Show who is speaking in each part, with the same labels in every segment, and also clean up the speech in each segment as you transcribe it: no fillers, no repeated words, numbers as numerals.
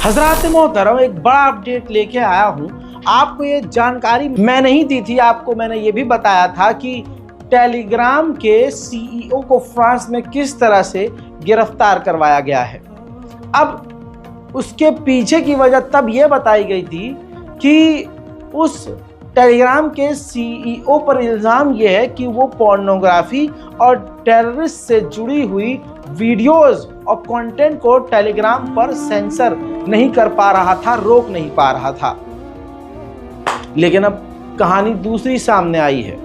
Speaker 1: हजरात मोहतरम, एक बड़ा अपडेट लेके आया हूँ। आपको ये जानकारी मैं नहीं दी थी, आपको मैंने ये भी बताया था कि टेलीग्राम के सीईओ को फ्रांस में किस तरह से गिरफ्तार करवाया गया है। अब उसके पीछे की वजह तब ये बताई गई थी कि उस टेलीग्राम के सीईओ पर इल्ज़ाम यह है कि वो पोर्नोग्राफी और टेररिस्ट से जुड़ी हुई वीडियोस और कंटेंट को टेलीग्राम पर सेंसर नहीं कर पा रहा था, रोक नहीं पा रहा था। लेकिन अब कहानी दूसरी सामने आई है,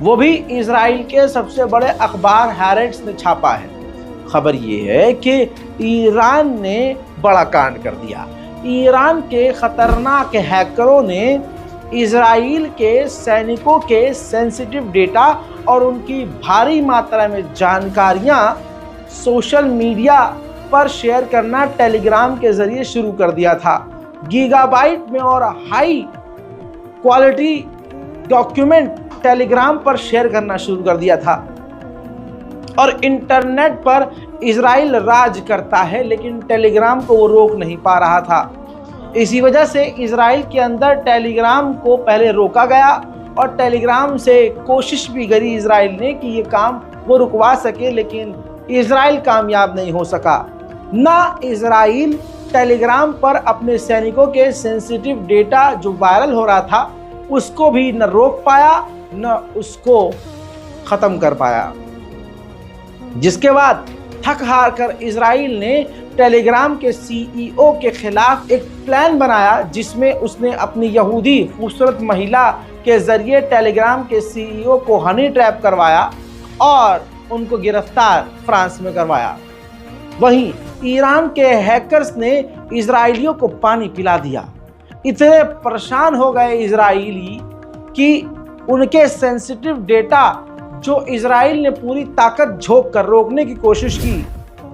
Speaker 1: वो भी इजराइल के सबसे बड़े अखबार हैरेट्स ने छापा है। खबर ये है कि ईरान ने बड़ा कांड कर दिया। ईरान के खतरनाक हैकरों ने इजराइल के सैनिकों के सेंसिटिव डेटा और उनकी भारी मात्रा में जानकारियां सोशल मीडिया पर शेयर करना टेलीग्राम के जरिए शुरू कर दिया था। गीगाबाइट में और हाई क्वालिटी डॉक्यूमेंट टेलीग्राम पर शेयर करना शुरू कर दिया था। और इंटरनेट पर इजराइल राज करता है, लेकिन टेलीग्राम को वो रोक नहीं पा रहा था। इसी वजह से इजराइल के अंदर टेलीग्राम को पहले रोका गया और टेलीग्राम से कोशिश भी करी इजराइल ने कि ये काम वो रुकवा सके, लेकिन इजराइल कामयाब नहीं हो सका। ना इजराइल टेलीग्राम पर अपने सैनिकों के सेंसिटिव डेटा जो वायरल हो रहा था उसको भी न रोक पाया न उसको ख़त्म कर पाया, जिसके बाद थक हार कर इजराइल ने टेलीग्राम के सीईओ के खिलाफ एक प्लान बनाया, जिसमें उसने अपनी यहूदी खूबसूरत महिला के जरिए टेलीग्राम के सीईओ को हनी ट्रैप करवाया और उनको गिरफ्तार फ्रांस में करवाया। वहीं ईरान के हैकर्स ने इजरायलियों को पानी पिला दिया। इतने परेशान हो गए इजरायली कि उनके सेंसिटिव डेटा जो इजराइल ने पूरी ताकत झोंक कर रोकने की कोशिश की,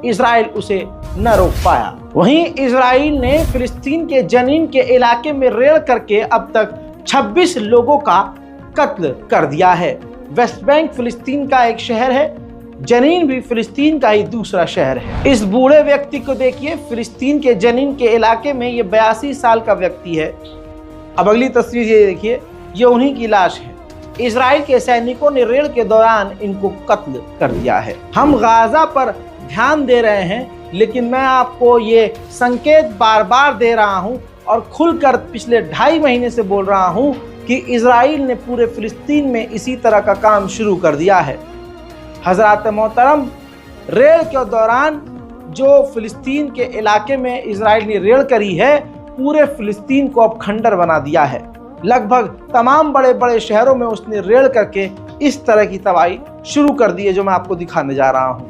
Speaker 1: इजराइल उसे न रोक पाया। वहीं इजराइल ने फिलिस्तीन के जनीन के इलाके में रेड करके अब तक 26 लोगों का कत्ल कर दिया है। वेस्ट बैंक फिलिस्तीन का एक शहर है, जनीन भी फिलिस्तीन का ही दूसरा शहर है। इस बूढ़े व्यक्ति को देखिए, फिलिस्तीन के जनीन के इलाके में ये 82 साल का व्यक्ति है। अब अगली तस्वीर ये देखिए, ये उन्हीं की लाश है। इजराइल के सैनिकों ने रेड के दौरान इनको कत्ल कर दिया है। हम गाजा पर ध्यान दे रहे हैं, लेकिन मैं आपको ये संकेत बार बार दे रहा हूं और खुलकर पिछले 2.5 महीने से बोल रहा हूं कि इजराइल ने पूरे फिलिस्तीन में इसी तरह का काम शुरू कर दिया है। हजरात मोहतरम, रेड के दौरान जो फिलिस्तीन के इलाके में इजराइल ने रेड करी है, पूरे फिलिस्तीन को अब खंडर बना दिया है। लगभग तमाम बड़े बड़े शहरों में उसने रेड करके इस तरह की तबाही शुरू कर दी है, जो मैं आपको दिखाने जा रहा हूँ।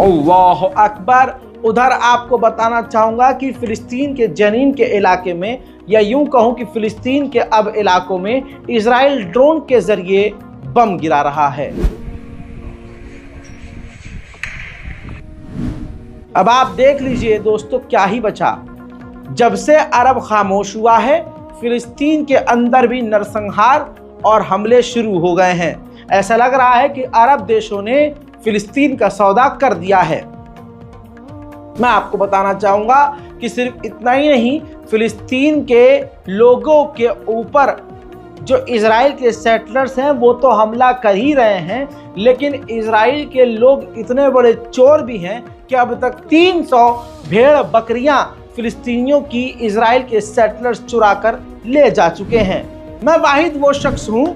Speaker 1: अल्लाह अकबर। उधर आपको बताना चाहूंगा कि फिलिस्तीन के जनीन के इलाके में, या यूं कहूं कि फिलिस्तीन के अब इलाकों में इजराइल ड्रोन के जरिए बम गिरा रहा है। अब आप देख लीजिए दोस्तों, क्या ही बचा। जब से अरब खामोश हुआ है, फिलिस्तीन के अंदर भी नरसंहार और हमले शुरू हो गए हैं। ऐसा लग रहा है कि अरब देशों ने फिलिस्तीन का सौदा कर दिया है। मैं आपको बताना चाहूंगा कि सिर्फ इतना ही नहीं, फिलिस्तीन के लोगों के ऊपर जो इजराइल के सेटलर्स हैं वो तो हमला कर ही रहे हैं, लेकिन इजराइल के लोग इतने बड़े चोर भी हैं कि अब तक 300 भेड़ बकरियां फिलिस्तीनियों की इजराइल के सेटलर्स चुरा कर ले जा चुके हैं। मैं वाहिद वो शख्स हूं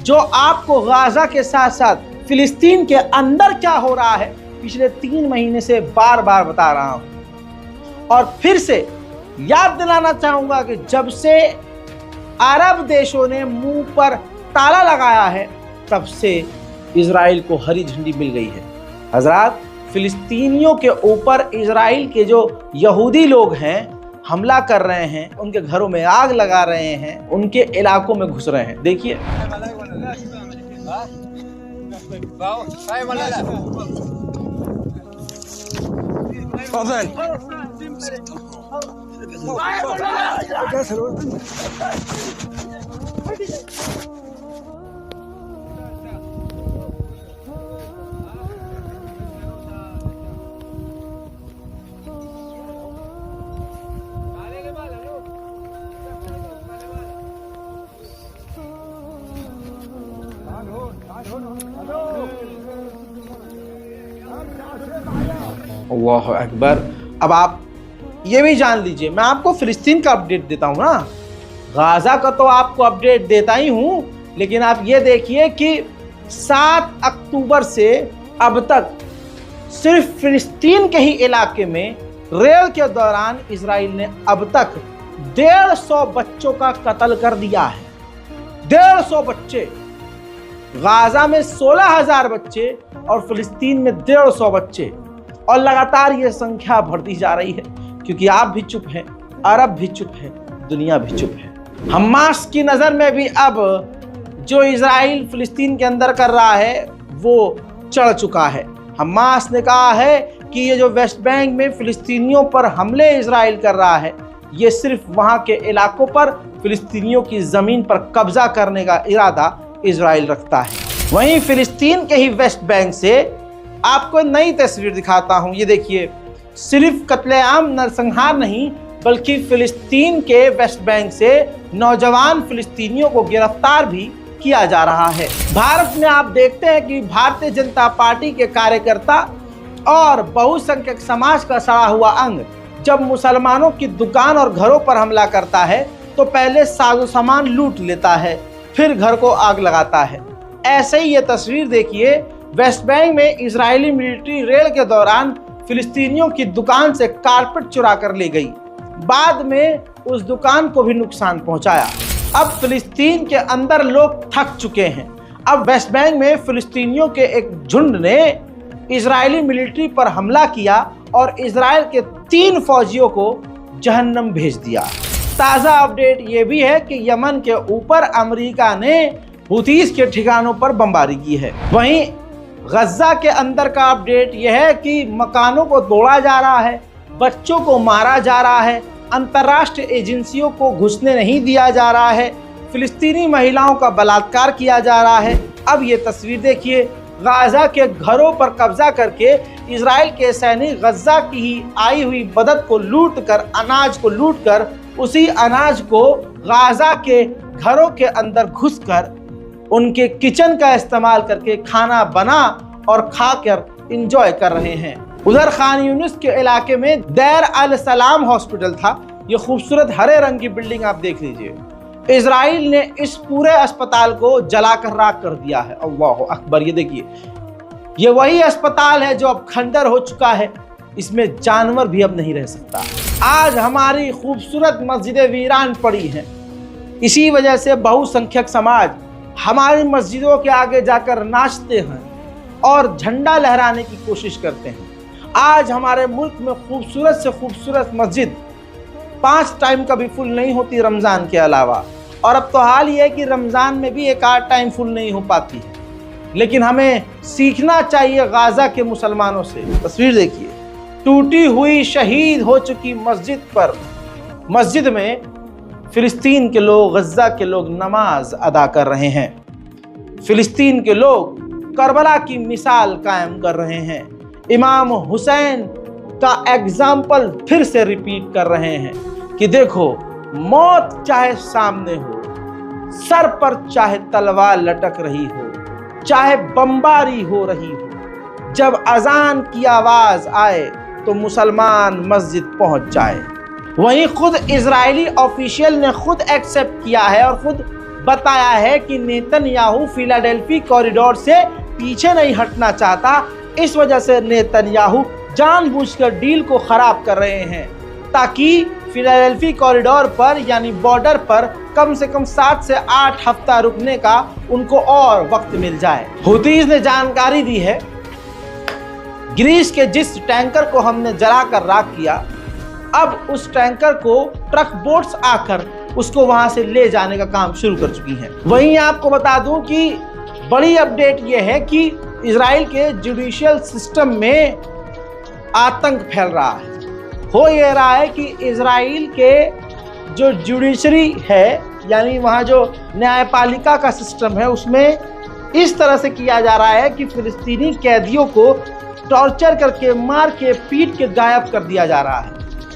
Speaker 1: जो आपको गाजा के साथ साथ फिलिस्तीन के अंदर क्या हो रहा है पिछले 3 महीने से बार बार बता रहा हूं। और फिर से याद दिलाना चाहूंगा कि जब से अरब देशों ने मुंह पर ताला लगाया है, तब से इजराइल को हरी झंडी मिल गई है। हजरात, फिलिस्तीनियों के ऊपर इजराइल के जो यहूदी लोग हैं हमला कर रहे हैं, उनके घरों में आग लगा रहे हैं, उनके इलाकों में घुस रहे हैं। देखिए अल्लाह अकबर। अब आप ये भी जान लीजिए, मैं आपको फिलिस्तीन का अपडेट देता हूँ ना, गाजा का तो आपको अपडेट देता ही हूँ, लेकिन आप ये देखिए कि 7 अक्टूबर से अब तक सिर्फ फिलिस्तीन के ही इलाके में रेल के दौरान इजराइल ने अब तक 150 बच्चों का कत्ल कर दिया है। 150 बच्चे, गाजा में 16,000 बच्चे और फिलिस्तीन में 150 बच्चे, और लगातार ये संख्या बढ़ती जा रही है, क्योंकि आप भी चुप हैं, अरब भी चुप है, दुनिया भी चुप है। हमास की नज़र में भी अब जो इजराइल फिलिस्तीन के अंदर कर रहा है वो चढ़ चुका है। हमास ने कहा है कि ये जो वेस्ट बैंक में फिलिस्तीनियों पर हमले इजराइल कर रहा है, ये सिर्फ वहाँ के इलाकों पर फिलिस्तीनियों की ज़मीन पर कब्जा करने का इरादा इजराइल रखता है। वहीं फिलिस्तीन के ही वेस्ट बैंक से आपको नई तस्वीर दिखाता हूं। ये देखिए, सिर्फ कत्लेआम नरसंहार नहीं, बल्कि फिलिस्तीन के वेस्ट बैंक से नौजवान फिलिस्तीनियों को गिरफ्तार भी किया जा रहा है। भारत में आप देखते हैं कि भारतीय जनता पार्टी के कार्यकर्ता और बहुसंख्यक समाज का सड़ा हुआ अंग जब मुसलमानों की दुकान और घरों पर हमला करता है तो पहले साजो सामान लूट लेता है, फिर घर को आग लगाता है। ऐसे ही ये तस्वीर देखिए, वेस्ट बैंक में इजरायली मिलिट्री रेड के दौरान फिलिस्तीनियों की दुकान से कारपेट चुरा कर ले गई, बाद में उस दुकान को भी नुकसान पहुंचाया। अब फिलिस्तीन के अंदर लोग थक चुके हैं। अब वेस्ट बैंक में फिलिस्तीनियों के एक झुंड ने इजरायली मिलिट्री पर हमला किया और इजराइल के 3 फौजियों को जहन्नम भेज दिया। ताज़ा अपडेट ये भी है कि यमन के ऊपर अमेरिका ने हुतीस के ठिकानों पर बमबारी की है। वहीं गजा के अंदर का अपडेट यह है कि मकानों को तोड़ा जा रहा है, बच्चों को मारा जा रहा है, अंतर्राष्ट्रीय एजेंसियों को घुसने नहीं दिया जा रहा है, फिलिस्तीनी महिलाओं का बलात्कार किया जा रहा है। अब ये तस्वीर देखिए, गाजा के घरों पर कब्जा करके इजराइल के सैनिक गजा की ही आई हुई मदद को लूटकर, अनाज को लूटकर, उसी अनाज को गाजा के घरों के अंदर घुसकर उनके किचन का इस्तेमाल करके खाना बना और खाकर एंजॉय कर रहे हैं। उधर खान यूनिस के इलाके में दैर अल सलाम हॉस्पिटल था। ये खूबसूरत हरे रंग की बिल्डिंग आप देख लीजिए। इजराइल ने इस पूरे अस्पताल को जलाकर राख कर दिया है। अल्लाह अकबर। ये देखिए, ये वही अस्पताल है जो अब खंडर हो चुका है, इसमें जानवर भी अब नहीं रह सकता। आज हमारी खूबसूरत मस्जिदें वीरान पड़ी हैं, इसी वजह से बहुसंख्यक समाज हमारी मस्जिदों के आगे जाकर नाचते हैं और झंडा लहराने की कोशिश करते हैं। आज हमारे मुल्क में खूबसूरत से खूबसूरत मस्जिद 5 टाइम कभी फुल नहीं होती रमज़ान के अलावा, और अब तो हाल ये है कि रमज़ान में भी 1-8 टाइम फुल नहीं हो पाती है। लेकिन हमें सीखना चाहिए गाजा के मुसलमानों से। तस्वीर देखिए, टूटी हुई शहीद हो चुकी मस्जिद में फिलिस्तीन के लोग, गजा के लोग नमाज अदा कर रहे हैं। फिलिस्तीन के लोग करबला की मिसाल कायम कर रहे हैं। इमाम हुसैन का एग्जाम्पल फिर से रिपीट कर रहे हैं कि देखो, मौत चाहे सामने हो, सर पर चाहे तलवार लटक रही हो, चाहे बमबारी हो रही हो, जब अजान की आवाज आए तो मुसलमान मस्जिद पहुंच जाए। वहीं खुद इजरायली ऑफिशियल ने खुद एक्सेप्ट किया है और खुद बताया है कि नेतन्याहू फिलाडेल्फी कॉरिडोर से पीछे नहीं हटना चाहता। इस वजह से नेतन्याहू जानबूझकर डील को खराब कर रहे हैं ताकि फिलाडेल्फी कॉरिडोर पर यानी बॉर्डर पर कम से कम 7 से 8 हफ्ता रुकने का उनको और वक्त मिल जाए। हुतीस ने जानकारी दी है, ग्रीस के जिस टैंकर को हमने जलाकर राख किया, अब उस टैंकर को ट्रक बोट्स आकर उसको वहां से ले जाने का काम शुरू कर चुकी हैं। वहीं आपको बता दूं कि बड़ी अपडेट यह है कि इजराइल के जुडिशियल सिस्टम में आतंक फैल रहा है। हो ये रहा है कि इजराइल के जो जुडिशरी है, यानी वहाँ जो न्यायपालिका का सिस्टम है, उसमें इस तरह से किया जा रहा है कि फिलिस्तीनी कैदियों को टॉर्चर करके, मार के, पीट के गायब कर दिया जा रहा है।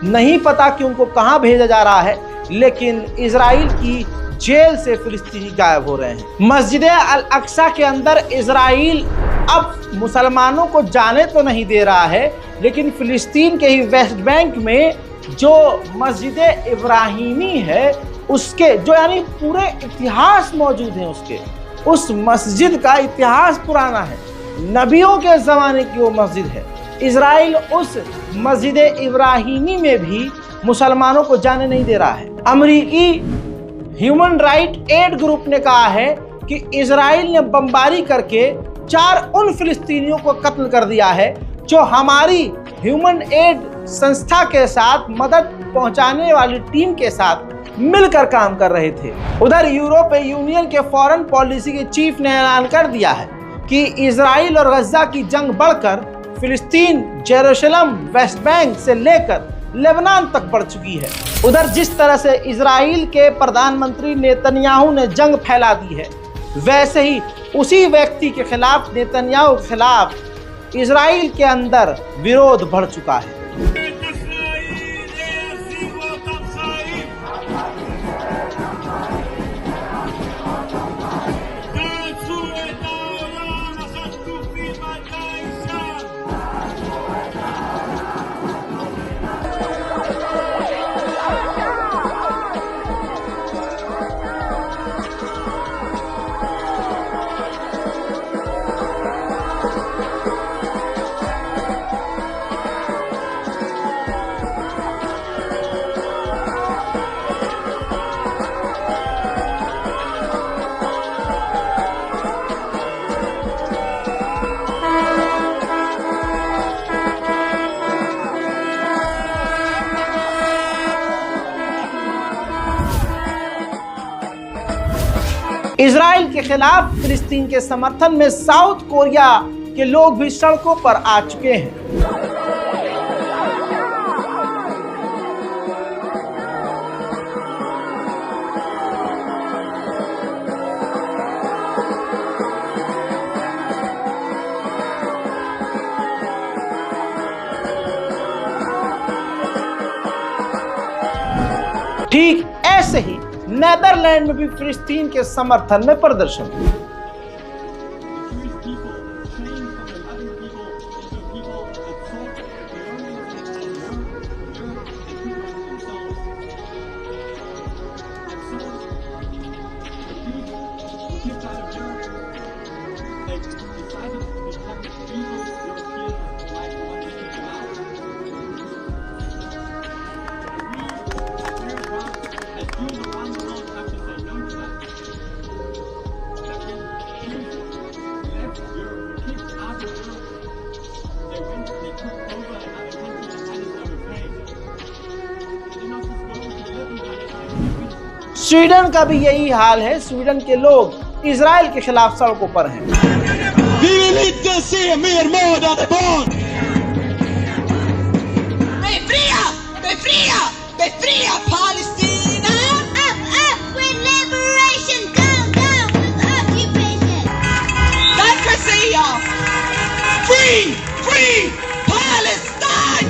Speaker 1: नहीं पता कि उनको कहाँ भेजा जा रहा है, लेकिन इजराइल की जेल से फिलिस्तीनी गायब हो रहे हैं। मस्जिद अल अक्सा के अंदर इजराइल अब मुसलमानों को जाने तो नहीं दे रहा है, लेकिन फिलिस्तीन के ही वेस्ट बैंक में जो मस्जिद इब्राहिमी है, उसके जो यानी पूरे इतिहास मौजूद हैं, उसके उस मस्जिद का इतिहास पुराना है, नबियों के ज़माने की वो मस्जिद है। इजराइल उस मस्जिद इब्राहिमी में भी मुसलमानों को जाने नहीं दे रहा है। अमेरिकी ह्यूमन राइट एड ग्रुप ने कहा है कि इजराइल ने बमबारी करके 4 उन फिलिस्तीनियों को कत्ल कर दिया है जो हमारी ह्यूमन एड संस्था के साथ, मदद पहुंचाने वाली टीम के साथ मिलकर काम कर रहे थे। उधर यूरोपीय यूनियन के फॉरेन पॉलिसी के चीफ ने ऐलान कर दिया है कि इजराइल और गजा की जंग बढ़कर फिलिस्तीन, जेरूशलम, वेस्ट बैंक से लेकर लेबनान तक बढ़ चुकी है। उधर जिस तरह से इजराइल के प्रधानमंत्री नेतन्याहू ने जंग फैला दी है, वैसे ही उसी व्यक्ति के खिलाफ, नेतन्याहू के खिलाफ इजराइल के अंदर विरोध बढ़ चुका है। इजराइल के खिलाफ फिलिस्तीन के समर्थन में साउथ कोरिया के लोग भी सड़कों पर आ चुके हैं। ठीक ऐसे ही नेदरलैंड में भी फिलिस्तीन के समर्थन में प्रदर्शन। स्वीडन का भी यही हाल है। स्वीडन के लोग इजराइल के खिलाफ सड़कों पर हैं।
Speaker 2: Vi vill inte se mer mördade barn!
Speaker 3: Befria! Befria! Befria Palestina! Up, up with liberation! Down, down with occupation! Nicosia! Free! Free! Palestine!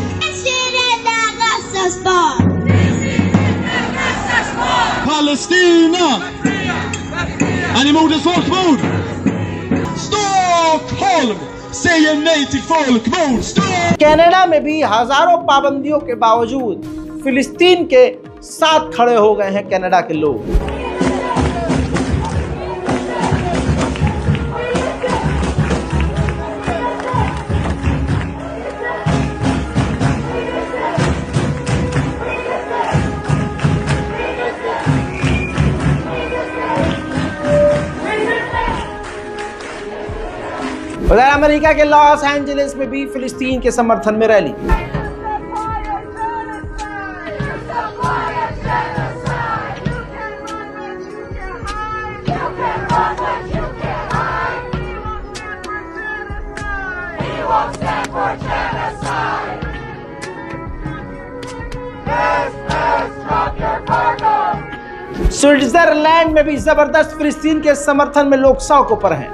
Speaker 3: Rädda Gazas barn!
Speaker 2: Palestina! Är ni mot ett folkmord? Stockholm säger nej till folkmord!
Speaker 1: Canada में भी हजारों पाबंदियों के बावजूद फिलिस्तीन के साथ खड़े हो गए हैं कनाडा के लोग। उधर अमेरिका के लॉस एंजलिस में भी फिलिस्तीन के समर्थन में rally.
Speaker 4: Drop your car.
Speaker 1: Switzerland में भी जबरदस्त फिलिस्तीन के समर्थन में लोग सड़कों पर हैं।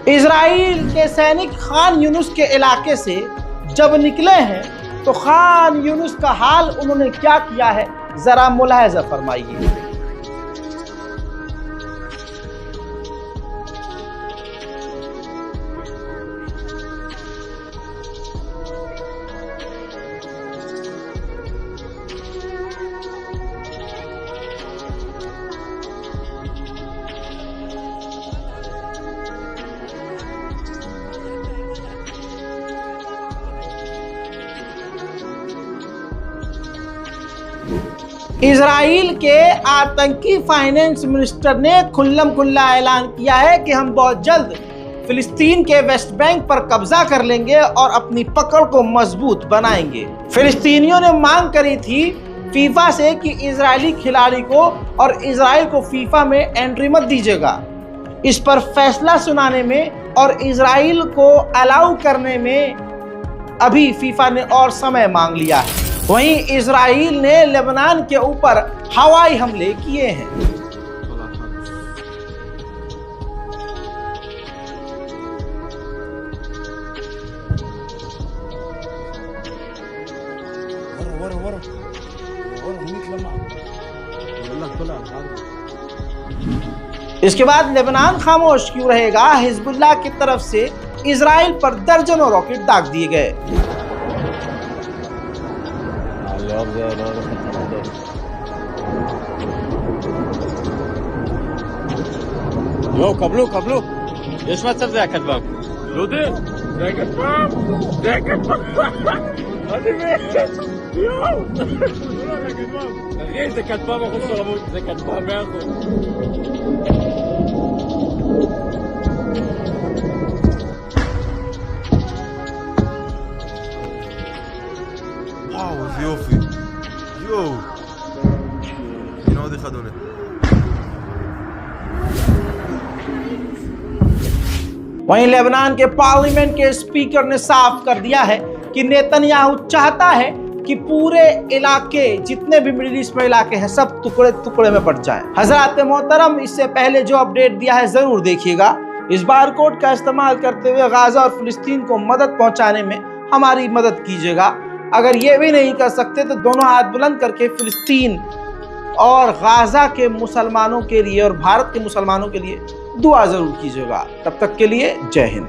Speaker 1: इजराइल के सैनिक खान यूनुस के इलाके से जब निकले हैं तो खान यूनुस का हाल उन्होंने क्या किया है, जरा मुलाहिजा फरमाइए। इजराइल के आतंकी फाइनेंस मिनिस्टर ने खुल्लम खुल्ला ऐलान किया है कि हम बहुत जल्द फिलिस्तीन के वेस्ट बैंक पर कब्जा कर लेंगे और अपनी पकड़ को मजबूत बनाएंगे। फिलिस्तीनियों ने मांग करी थी फीफा से कि इजरायली खिलाड़ी को और इजराइल को फीफा में एंट्री मत दीजिएगा। इस पर फैसला सुनाने में और इजराइल को अलाउ करने में अभी फीफा ने और समय मांग लिया है। वहीं इजराइल ने लेबनान के ऊपर हवाई हमले किए हैं। इसके बाद लेबनान खामोश क्यों रहेगा? हिजबुल्लाह की तरफ से इजराइल पर दर्जनों रॉकेट दाग दिए गए।
Speaker 4: יואו, קבלו. יש מצב זה הכטב"ם. דודי, זה הכטב"ם. אני מת. יואו. זה הכטב"ם. אחי, זה כטב"ם אחוז תרבות. זה כטב"ם 100%.
Speaker 5: וואו, איזה יופי. יואו. הנה עוד אחד עולה.
Speaker 1: वहीं लेबनान के पार्लियामेंट के स्पीकर ने साफ कर दिया है कि नेतन्याहू चाहता है कि पूरे इलाके, जितने भी मिडिल ईस्ट में इलाके हैं, सब टुकड़े टुकड़े में बट जाएं। हजरत मोहतरम, इससे पहले जो अपडेट दिया है जरूर देखिएगा। इस बारकोड का इस्तेमाल करते हुए गाजा और फिलिस्तीन को मदद पहुंचाने में हमारी मदद कीजिएगा। अगर ये भी नहीं कर सकते तो दोनों हाथ बुलंद करके फिलिस्तीन और गाजा के मुसलमानों के लिए और भारत के मुसलमानों के लिए दुआ जरूर कीजिएगा। तब तक के लिए जय हिंद।